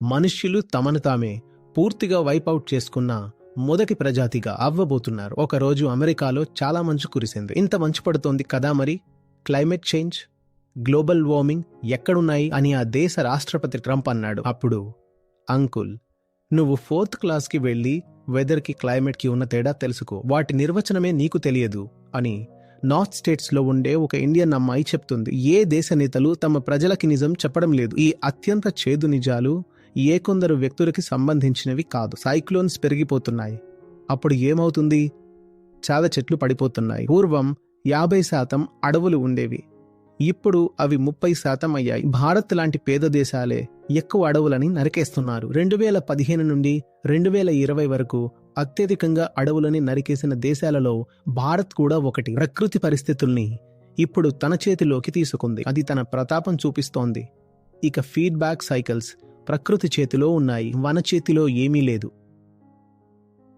మనుష్యులు తమను తామే పూర్తిగా వైపౌట్ చేసుకున్న మొదటి ప్రజాతిగా అవ్వబోతున్నారు. ఒకరోజు అమెరికాలో చాలా మంచు కురిసింది. ఇంత మంచు పడుతోంది కదా, మరి క్లైమేట్ చేంజ్, గ్లోబల్ వార్మింగ్ ఎక్కడున్నాయి అని ఆ దేశ రాష్ట్రపతి ట్రంప్ అన్నాడు. అప్పుడు, అంకుల్, నువ్వు 4th క్లాస్కి వెళ్ళి వెదర్కి క్లైమేట్కి ఉన్న తేడా తెలుసుకో, వాటి నిర్వచనమే నీకు తెలియదు అని నార్త్ స్టేట్స్లో ఉండే ఒక ఇండియన్ అమ్మాయి చెప్తుంది. ఏ దేశ నేతలు తమ ప్రజలకి నిజం చెప్పడం లేదు. ఈ అత్యంత చేదు నిజాలు ఏ కొందరు వ్యక్తులకి సంబంధించినవి కాదు. సైక్లోన్స్ పెరిగిపోతున్నాయి. అప్పుడు ఏమవుతుంది? చాలా చెట్లు పడిపోతున్నాయి. పూర్వం 50% అడవులు ఉండేవి, ఇప్పుడు అవి 30% అయ్యాయి. భారత్ లాంటి పేద దేశాలే ఎక్కువ అడవులని నరికేస్తున్నారు. 2015 నుండి 2020 వరకు అత్యధికంగా అడవులని నరికేసిన దేశాలలో భారత్ కూడా ఒకటి. ప్రకృతి పరిస్థితుల్ని ఇప్పుడు తన చేతిలోకి తీసుకుంది. అది తన ప్రతాపం చూపిస్తోంది. ఇక ఫీడ్బ్యాక్ సైకిల్స్ ప్రకృతి చేతిలో ఉన్నాయి, మన చేతిలో ఏమీ లేదు.